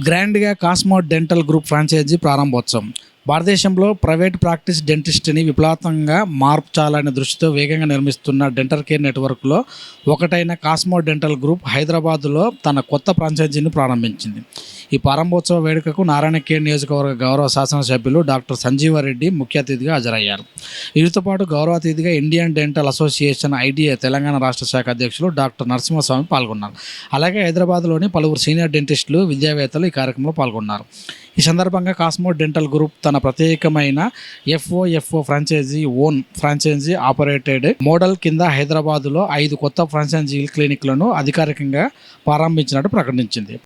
గ్రాండ్గా cosmo dental group franchise ప్రారంభోత్సవం. భారతదేశంలో ప్రైవేట్ ప్రాక్టీస్ డెంటిస్ట్ని విప్లవాత్మకంగా మార్చాలనే దృష్టితో వేగంగా నిర్మిస్తున్న డెంటల్ కేర్ నెట్వర్క్లో ఒకటైన కాస్మో డెంటల్ గ్రూప్ హైదరాబాద్లో తన కొత్త ఫ్రాంచైజీని ప్రారంభించింది. ఈ ప్రారంభోత్సవ వేడుకకు నారాయణఖేడ్ నియోజకవర్గ గౌరవ శాసనసభ్యులు డాక్టర్ సంజీవారెడ్డి ముఖ్య అతిథిగా హాజరయ్యారు. వీరితో పాటు గౌరవ అతిథిగా Indian dental association IDA Telangana రాష్ట్ర శాఖ అధ్యక్షులు డాక్టర్ నరసింహస్వామి పాల్గొన్నారు. అలాగే హైదరాబాద్లోని పలువురు సీనియర్ డెంటిస్టులు, విద్యావేత్తలు ఈ కార్యక్రమంలో పాల్గొన్నారు. ఈ సందర్భంగా కాస్మో డెంటల్ గ్రూప్ తన ప్రత్యేకమైన ఎఫ్ఓ ఫ్రాంచైజీ ఆపరేటెడ్ మోడల్ కింద హైదరాబాద్లో 5 కొత్త ఫ్రాంచైజీ క్లినిక్లను అధికారికంగా ప్రారంభించినట్టు ప్రకటించింది.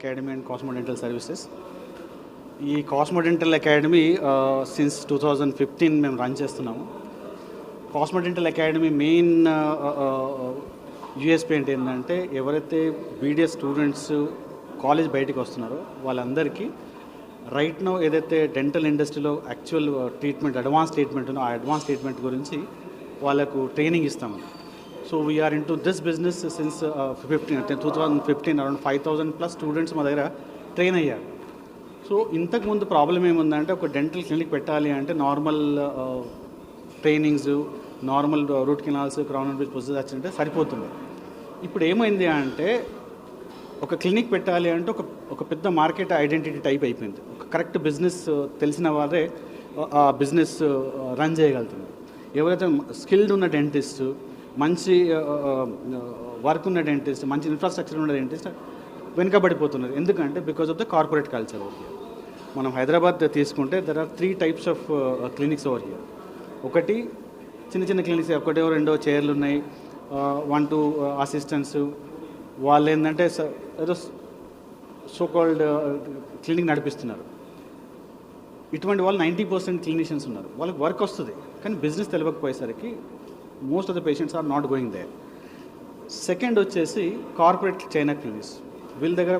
Academy and cosmo dental services. ఈ కాస్మో డెంటల్ అకాడమీ సిన్స్ 2015 మేము రన్ చేస్తున్నాము. Cosmo dental academy main USP ఏంటంటే ఎవరైతే బీడిఎస్ స్టూడెంట్స్ కాలేజ్ బయటకు వస్తున్నారో వాళ్ళందరికీ రైట్ నో ఏదైతే డెంటల్ ఇండస్ట్రీలో యాక్చువల్ ట్రీట్మెంట్, అడ్వాన్స్ ట్రీట్మెంట్ ఉందో ఆ అడ్వాన్స్ ట్రీట్మెంట్ గురించి వాళ్ళకు ట్రైనింగ్ ఇస్తాము. So we're into this business since 2015 around 5,000+ students మా దగ్గర ట్రైన్ అయ్యారు. సో ఇంతకుముందు ప్రాబ్లం ఏముందంటే ఒక డెంటల్ క్లినిక్ పెట్టాలి అంటే normal trainings, normal route canals, crown and bridge procedure వచ్చింటే సరిపోతుంది. ఇప్పుడు ఏమైంది అంటే ఒక క్లినిక్ పెట్టాలి అంటే ఒక పెద్ద మార్కెట్ ఐడెంటిటీ టైప్ అయిపోయింది. ఒక కరెక్ట్ బిజినెస్ తెలిసిన వాళ్ళే ఆ బిజినెస్ రన్ చేయగలుగుతుంది. ఎవరైతే స్కిల్డ్ ఉన్న డెంటిస్ట్, మంచి వర్క్ ఉన్న డెంటిస్ట్, మంచి ఇన్ఫ్రాస్ట్రక్చర్ ఉన్న డెంటిస్ట్ వెనుకబడిపోతున్నారు. ఎందుకంటే because of the corporate culture over here. మనం హైదరాబాద్ తీసుకుంటే there are 3 types of clinics over here. ఒకటి చిన్న చిన్న క్లినిక్స్, ఒకటో రెండో చైర్లు ఉన్నాయి, 1-2 అసిస్టెంట్స్. వాళ్ళు ఏంటంటే ఏదో సోకాల్డ్ క్లినిక్ నడిపిస్తున్నారు. ఇటువంటి వాళ్ళు 90% క్లినిషియన్స్ ఉన్నారు. వాళ్ళకి వర్క్ వస్తుంది కానీ బిజినెస్ తెలియకపోయేసరికి most of the patients are not going there. Second వచ్చేసి కార్పొరేట్ చైనా క్లినిక్స్. వీళ్ళ దగ్గర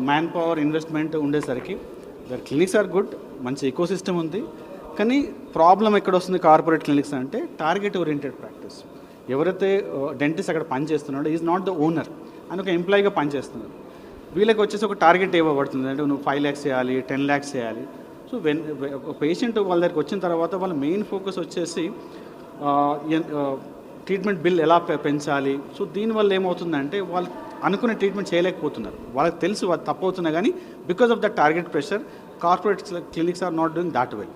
మ్యాన్ పవర్ ఇన్వెస్ట్మెంట్ ఉండేసరికి దర్ క్లినిక్స్ ఆర్ గుడ్, మంచి ఎకో సిస్టమ్ ఉంది. కానీ ప్రాబ్లం ఎక్కడ వస్తుంది కార్పొరేట్ క్లినిక్స్ అంటే టార్గెట్ ఓరియంటెడ్ ప్రాక్టీస్. ఎవరైతే డెంటిస్ట్ అక్కడ పనిచేస్తున్నాడో ఈజ్ నాట్ ద ఓనర్, అని ఒక ఎంప్లాయీగా పనిచేస్తున్నారు. వీళ్ళకి వచ్చేసి ఒక టార్గెట్ ఇవ్వబడుతుంది, అంటే నువ్వు 5 lakhs చేయాలి, 10 lakhs చేయాలి. సో ఒక పేషెంట్ వాళ్ళ దగ్గరికి వచ్చిన తర్వాత వాళ్ళ మెయిన్ ఫోకస్ వచ్చేసి ట్రీట్మెంట్ బిల్ ఎలా పెంచాలి. సో దీనివల్ల ఏమవుతుందంటే వాళ్ళు అనుకునే ట్రీట్మెంట్ చేయలేకపోతున్నారు. వాళ్ళకి తెలుసు అది తప్పవుతున్నా కానీ because of the target pressure corporate clinics are not doing that well.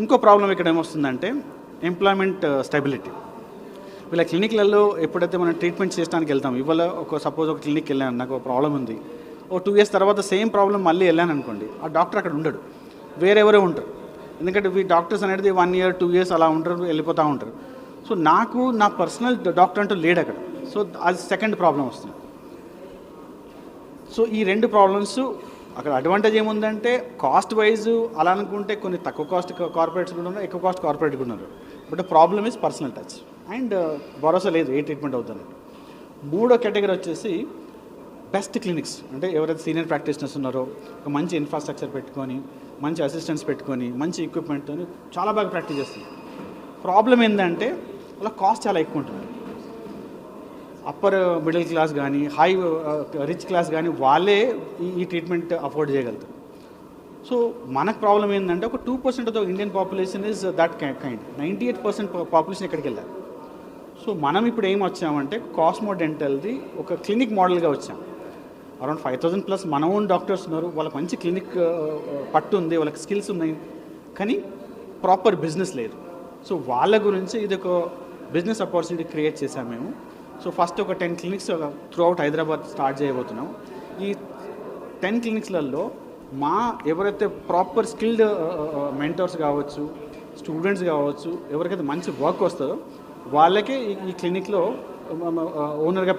ఇంకో ప్రాబ్లం ఇక్కడ ఏమొస్తుందంటే ఎంప్లాయ్మెంట్ స్టెబిలిటీ. వీళ్ళ క్లినిక్లలో ఎప్పుడైతే మనం ట్రీట్మెంట్ చేయడానికి వెళ్తాం, ఇవాళ సపోజ్ ఒక క్లినిక్ వెళ్ళాను, నాకు ఒక ప్రాబ్లం ఉంది, 2 years తర్వాత సేమ్ ప్రాబ్లం మళ్ళీ వెళ్ళాను అనుకోండి, ఆ డాక్టర్ అక్కడ ఉండడు, వేరెవరో ఉంటారు. ఎందుకంటే డాక్టర్స్ అనేది 1 year 2 years అలా ఉంటారు, వెళ్ళిపోతూ ఉంటారు. సో నాకు నా పర్సనల్ డాక్టర్ అంటూ లేడు అక్కడ. సో అది సెకండ్ ప్రాబ్లం వస్తుంది. సో ఈ రెండు ప్రాబ్లమ్స్ అక్కడ అడ్వాంటేజ్ ఏముందంటే కాస్ట్ వైజ్ అలా అనుకుంటే కొన్ని తక్కువ కాస్ట్ కార్పొరేట్స్ కూడా ఉన్నారు, ఎక్కువ కాస్ట్ కార్పొరేట్ కూడా ఉన్నారు. But problem is personal touch and భరోసా లేదు ఏ ట్రీట్మెంట్ అవుతుంది. మూడో కేటగిరీ వచ్చేసి బెస్ట్ క్లినిక్స్, అంటే ఎవరైతే సీనియర్ ప్రాక్టీషనర్స్ ఉన్నారో ఒక మంచి ఇన్ఫ్రాస్ట్రక్చర్ పెట్టుకొని, మంచి అసిస్టెంట్స్ పెట్టుకొని, మంచి ఎక్విప్మెంట్తో చాలా బాగా ప్రాక్టీస్ చేస్తుంది. ప్రాబ్లం ఏంటంటే వాళ్ళ కాస్ట్ చాలా ఎక్కువ ఉంటుంది. అప్పర్ మిడిల్ క్లాస్ కానీ హై రిచ్ క్లాస్ కానీ వాళ్ళే ఈ ట్రీట్మెంట్ అఫోర్డ్ చేయగలుగుతారు. సో మనకు ప్రాబ్లం ఏంటంటే ఒక 2% of the Indian population is that kind. 98% population ఎక్కడికి వెళ్ళారు. సో మనం ఇప్పుడు ఏం వచ్చామంటే కాస్మో డెంటల్ది ఒక క్లినిక్ మోడల్గా వచ్చాం. అరౌండ్ 5,000+ మన ఓన్ డాక్టర్స్ ఉన్నారు, వాళ్ళకి మంచి క్లినిక్ పట్టు ఉంది, వాళ్ళకి స్కిల్స్ ఉన్నాయి, కానీ ప్రాపర్ బిజినెస్ లేదు. సో వాళ్ళ గురించి ఇది ఒక బిజినెస్ ఆపర్చునిటీ క్రియేట్ చేశాం మేము. సో ఫస్ట్ ఒక 10 clinics through out Hyderabad start చేయబోతున్నాం. ఈ 10 క్లినిక్స్లలో మా ఎవరైతే ప్రాపర్ స్కిల్డ్ మెంటర్స్ కావచ్చు, స్టూడెంట్స్ కావచ్చు, ఎవరికైతే మంచి వర్క్ వస్తుందో వాళ్ళకే ఈ క్లినిక్లో ఓనర్గా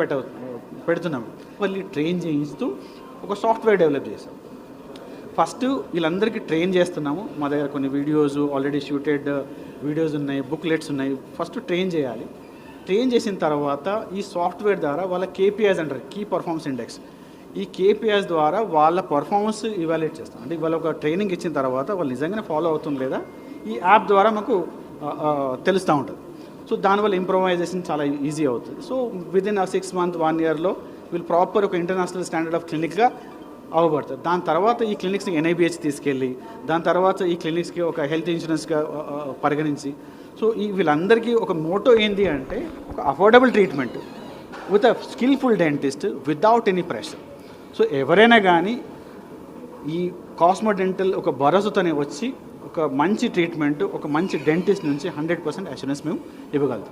పెడుతున్నాం. వాళ్ళు ట్రైన్ చేయిస్తూ ఒక సాఫ్ట్వేర్ డెవలప్ చేసాం. ఫస్ట్ వీళ్ళందరికీ ట్రైన్ చేస్తున్నాము. మా దగ్గర కొన్ని వీడియోస్ ఆల్రెడీ షూటెడ్ వీడియోస్ ఉన్నాయి, బుక్లెట్స్ ఉన్నాయి. ఫస్ట్ ట్రైన్ చేయాలి. ట్రైన్ చేసిన తర్వాత ఈ సాఫ్ట్వేర్ ద్వారా వాళ్ళ KPIs అంటారు, కీ పర్ఫార్మెన్స్ ఇండెక్స్. ఈ KPIs ద్వారా వాళ్ళ పర్ఫార్మెన్స్ ఇవాల్యుయేట్ చేస్తాం. అంటే వాళ్ళ ఒక ట్రైనింగ్ ఇచ్చిన తర్వాత వాళ్ళు నిజంగానే ఫాలో అవుతుంది లేదా ఈ యాప్ ద్వారా మాకు తెలుస్తూ ఉంటుంది. సో దానివల్ల ఇంప్రూవైజేషన్ చాలా ఈజీ అవుతుంది. సో విదిన్ 6 months 1 yearలో వీళ్ళు ప్రాపర్ ఒక ఇంటర్నేషనల్ స్టాండర్డ్ ఆఫ్ క్లినిక్గా అవ్వబడుతుంది. దాని తర్వాత ఈ క్లినిక్స్ని NIBH తీసుకెళ్ళి, దాని తర్వాత ఈ క్లినిక్స్కి ఒక హెల్త్ ఇన్సూరెన్స్గా పరిగణించి, సో వీళ్ళందరికీ ఒక మోటో ఏంటి అంటే ఒక affordable treatment with a skilful dentist without any pressure. So ఎవరైనా కానీ ఈ కాస్మో డెంటల్ ఒక భరోసాతోనే వచ్చి ఒక మంచి ట్రీట్మెంట్, ఒక మంచి డెంటిస్ట్ నుంచి 100% అష్యూరెన్స్ మేము ఇవ్వగలుగుతాం.